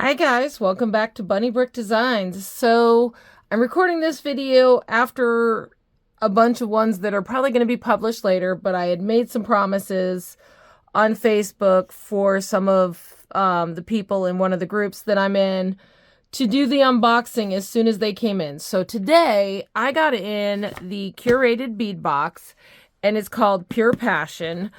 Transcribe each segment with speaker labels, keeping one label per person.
Speaker 1: Hi guys, welcome back to Bunny Brick Designs. So I'm recording this video after a bunch of ones that are probably going to be published later, but I had made some promises on Facebook for some of the people in one of the groups that I'm in to do the unboxing as soon as they came in. So today I got in the Curated bead box, and it's called Pure Passion.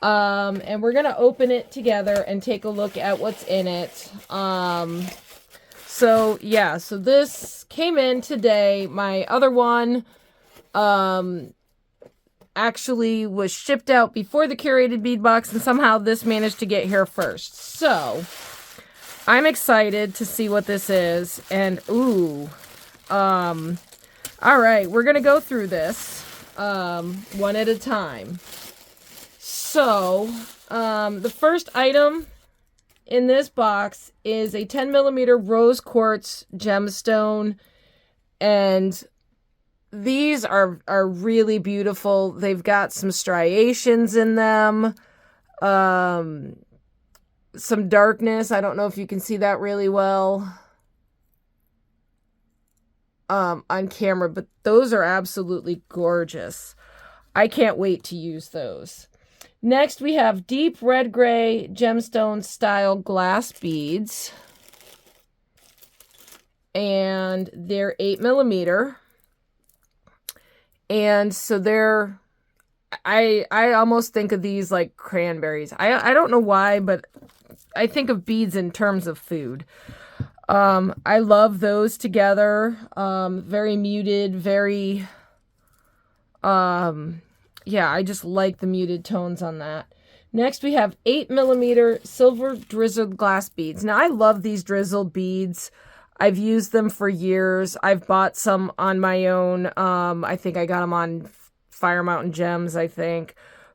Speaker 1: And we're gonna open it together and take a look at what's in it. So this came in today. My other one actually was shipped out before the Curated bead box, and somehow this managed to get here first. So I'm excited to see what this is. And all right, we're gonna go through this one at a time. So, the first item in this box is a 10mm rose quartz gemstone, and these are really beautiful. They've got some striations in them, some darkness. I don't know if you can see that really well on camera, but those are absolutely gorgeous. I can't wait to use those. Next, we have deep red-gray gemstone style glass beads. And they're 8mm. And so they're, I almost think of these like cranberries. I don't know why, but I think of beads in terms of food. I love those together. Very muted, very, yeah, I just like the muted tones on that. Next, we have 8mm silver drizzled glass beads. Now, I love these drizzled beads. I've used them for years. I've bought some on my own. I think I got them on Fire Mountain Gems, I think.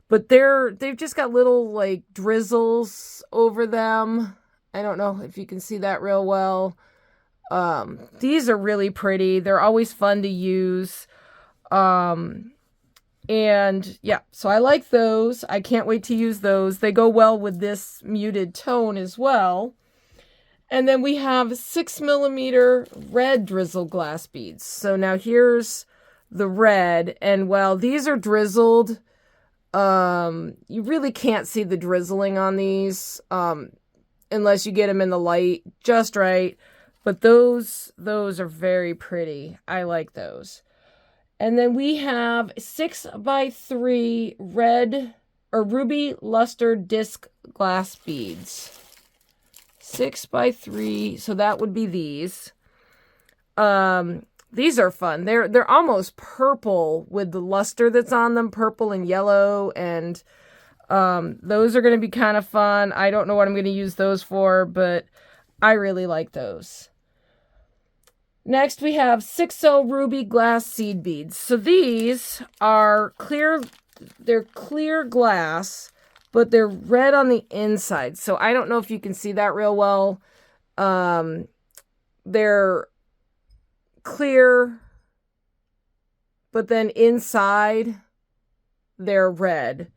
Speaker 1: But they've just got little, like, drizzles over them. I don't know if you can see that real well. These are really pretty. They're always fun to use. And yeah, so I like those. I can't wait to use those. They go well with this muted tone as well. And then we have 6mm red drizzle glass beads. So now here's the red. And while these are drizzled, you really can't see the drizzling on these unless you get them in the light just right. But those are very pretty. I like those. And then we have 6x3 red or ruby luster disc glass beads. 6x3, so that would be these. These are fun. They're almost purple with the luster that's on them, purple and yellow, and those are going to be kind of fun. I don't know what I'm going to use those for, but I really like those. Next, we have 6O ruby glass seed beads. So these are clear, they're clear glass, but they're red on the inside. So I don't know if you can see that real well. They're clear, but then inside they're red.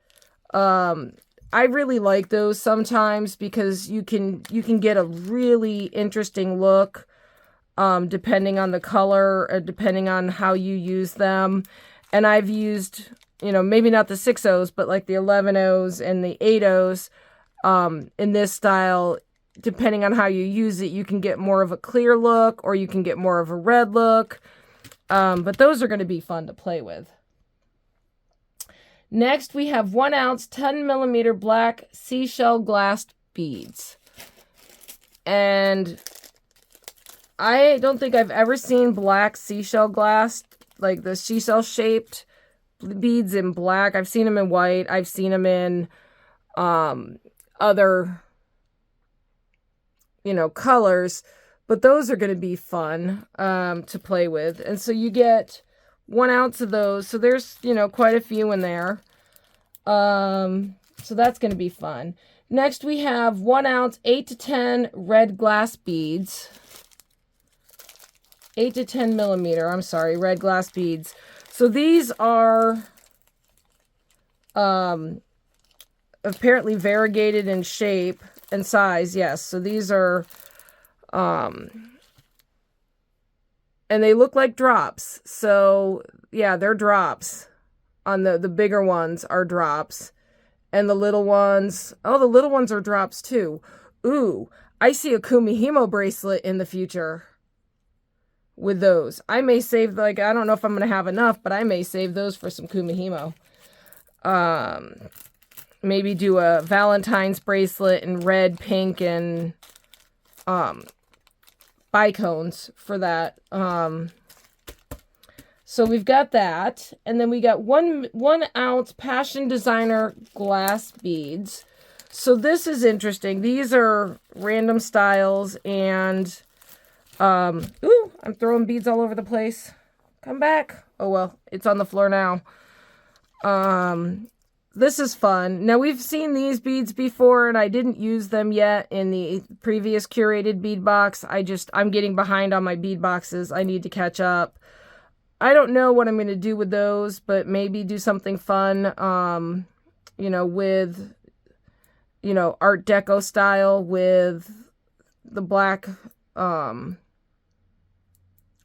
Speaker 1: I really like those sometimes because you can get a really interesting look. Depending on the color, depending on how you use them. And I've used, maybe not the 6Os, but like the 11Os and the 8Os in this style. Depending on how you use it, you can get more of a clear look or you can get more of a red look. But those are going to be fun to play with. Next, we have 1 ounce 10mm black seashell glass beads. And I don't think I've ever seen black seashell glass, like the seashell shaped beads in black. I've seen them in white. I've seen them in other, colors. But those are going to be fun to play with. And so you get 1 ounce of those. So there's, quite a few in there. So that's going to be fun. Next we have 1 ounce 8 to 10 red glass beads. 8 to 10mm, I'm sorry, red glass beads. So these are apparently variegated in shape and size, yes. So these are And they look like drops. So yeah, they're drops. On the bigger ones are drops. And the little ones, oh, the little ones are drops too. Ooh, I see a Kumihimo bracelet in the future with those. I may save, like, I don't know if I'm going to have enough, but I may save those for some Kumihimo. Maybe do a Valentine's bracelet in red, pink, and bicones for that. So we've got that. And then we got 1 ounce Passion Designer glass beads. So this is interesting. These are random styles and, ooh, I'm throwing beads all over the place. Come back. Oh, well, it's on the floor now. This is fun. Now, we've seen these beads before, and I didn't use them yet in the previous curated bead box. I'm getting behind on my bead boxes. I need to catch up. I don't know what I'm going to do with those, but maybe do something fun, you know, with, you know, Art Deco style with the black,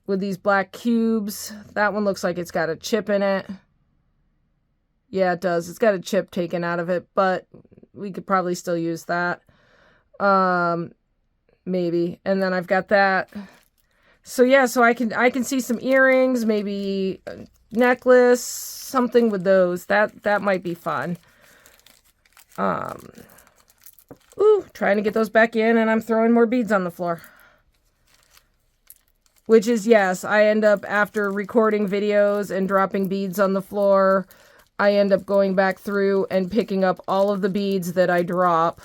Speaker 1: with these black cubes. That one looks like it's got a chip in it. Yeah, it does. It's got a chip taken out of it, but we could probably still use that. Maybe. And then I've got that. So yeah, so I can see some earrings, maybe a necklace, something with those. That might be fun. Ooh, trying to get those back in, and I'm throwing more beads on the floor. Which is, yes, I end up, after recording videos and dropping beads on the floor, I end up going back through and picking up all of the beads that I drop.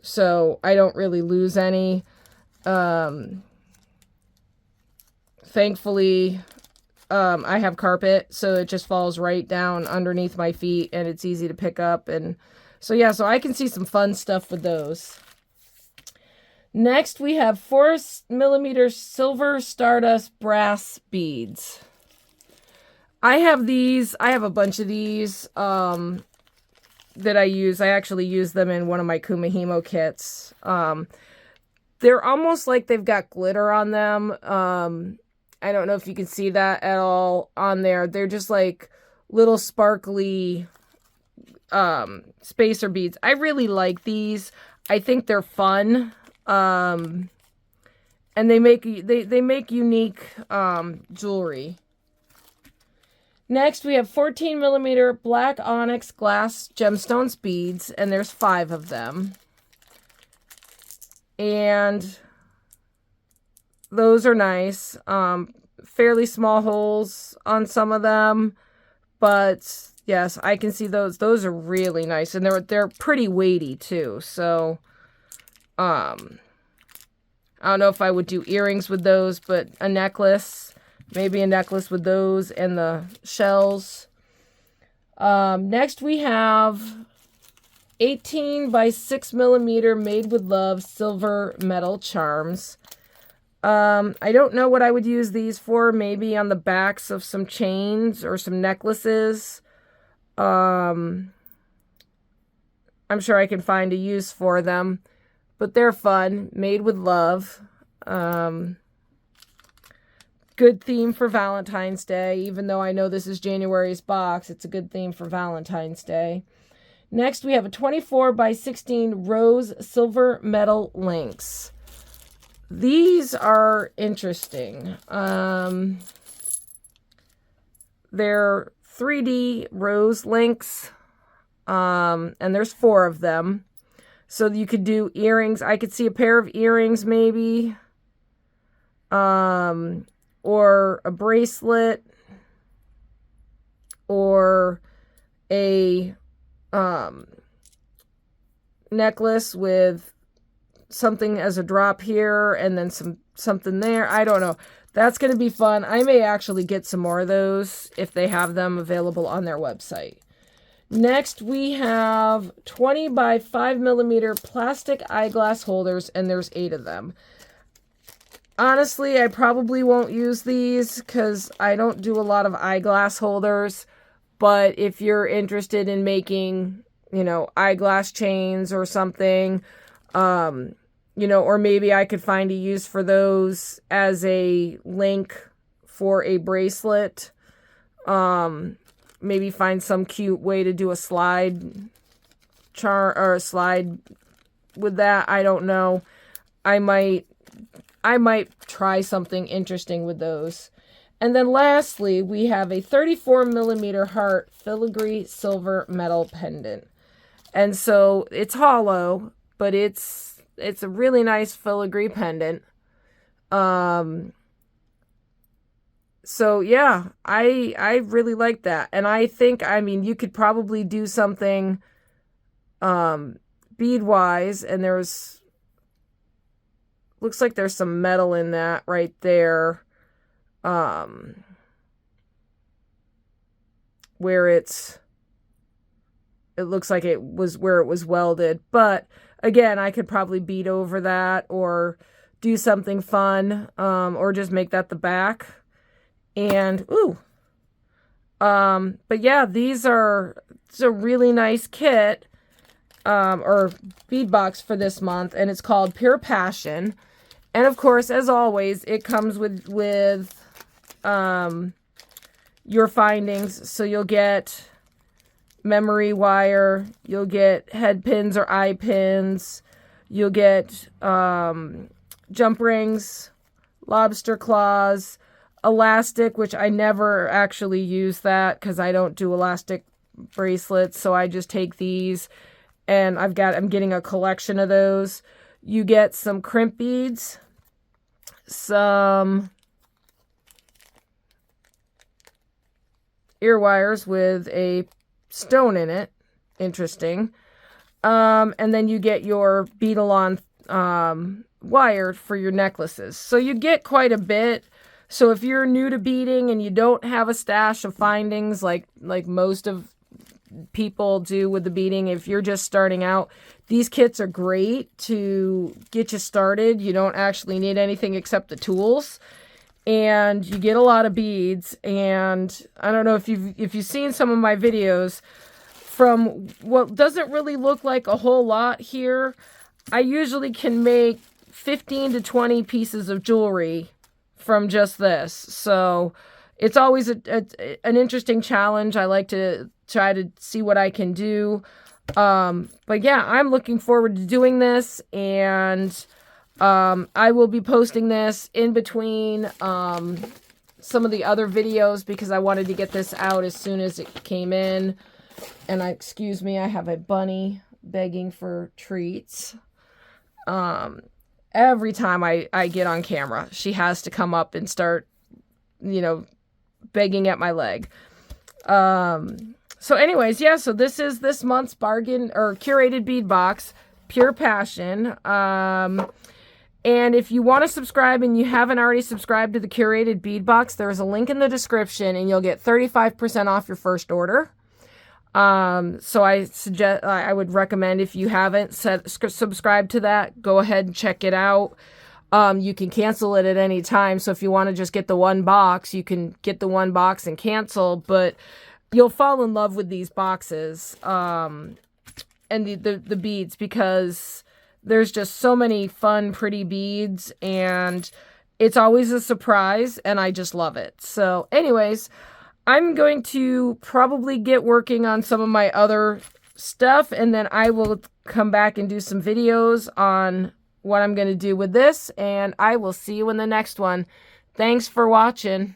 Speaker 1: So I don't really lose any. Thankfully, I have carpet, so it just falls right down underneath my feet, and it's easy to pick up. And so, yeah, so I can see some fun stuff with those. Next, we have 4mm silver stardust brass beads. I have these. I have a bunch of these that I use. I actually use them in one of my Kumihimo kits. They're almost like they've got glitter on them. I don't know if you can see that at all on there. They're just like little sparkly spacer beads. I really like these. I think they're fun. And they make unique jewelry. Next, we have 14mm black onyx glass gemstones beads, and there's 5 of them. And those are nice. Fairly small holes on some of them, but yes, I can see those. Those are really nice, and they're pretty weighty too. So, I don't know if I would do earrings with those, but a necklace. Maybe a necklace with those and the shells. Next we have 18 by 6mm made with love silver metal charms. I don't know what I would use these for. Maybe on the backs of some chains or some necklaces. I'm sure I can find a use for them. But they're fun. Made with love. Good theme for Valentine's Day. Even though I know this is January's box, it's a good theme for Valentine's Day. Next, we have a 24 by 16 rose silver metal links. These are interesting. They're 3D rose links, and there's 4 of them. So you could do earrings. I could see a pair of earrings maybe. Or a bracelet, or a necklace with something as a drop here, and then something there. I don't know. That's going to be fun. I may actually get some more of those if they have them available on their website. Next, we have 20 by 5mm plastic eyeglass holders, and there's 8 of them. Honestly, I probably won't use these because I don't do a lot of eyeglass holders. But if you're interested in making, you know, eyeglass chains or something, you know, or maybe I could find a use for those as a link for a bracelet. Maybe find some cute way to do a slide charm or a slide with that. I don't know. I might try something interesting with those. And then lastly, we have a 34mm heart filigree silver metal pendant. And so it's hollow, but it's a really nice filigree pendant. So yeah, I really like that. And I think, I mean, you could probably do something bead wise, and looks like there's some metal in that right there. Where it looks like it was where it was welded. But again, I could probably bead over that or do something fun, or just make that the back. And but yeah, it's a really nice kit, or bead box for this month, and it's called Pure Passion. And of course, as always, it comes with your findings. So you'll get memory wire, you'll get head pins or eye pins, you'll get jump rings, lobster claws, elastic, which I never actually use that because I don't do elastic bracelets, so I just take these, and I'm getting a collection of those. You get some crimp beads, some ear wires with a stone in it, interesting, and then you get your bead-along wire for your necklaces. So you get quite a bit. So if you're new to beading and you don't have a stash of findings like most of people do with the beading, if you're just starting out, these kits are great to get you started. You don't actually need anything except the tools, and you get a lot of beads. And I don't know if you've seen some of my videos, from what doesn't really look like a whole lot here, I usually can make 15 to 20 pieces of jewelry from just this. So it's always an interesting challenge. I like to try to see what I can do. But yeah, I'm looking forward to doing this, and I will be posting this in between some of the other videos because I wanted to get this out as soon as it came in. And excuse me, I have a bunny begging for treats. Every time I get on camera, she has to come up and start, begging at my leg. So anyways, yeah, so this is this month's bargain or curated bead box, Pure Passion. And if you want to subscribe and you haven't already subscribed to the curated bead box, there's a link in the description and you'll get 35% off your first order. So I would recommend, if you haven't subscribed to that, go ahead and check it out. You can cancel it at any time. So if you want to just get the one box, you can get the one box and cancel, but you'll fall in love with these boxes, and the beads, because there's just so many fun, pretty beads, and it's always a surprise, and I just love it. So anyways, I'm going to probably get working on some of my other stuff, and then I will come back and do some videos on what I'm going to do with this, and I will see you in the next one. Thanks for watching.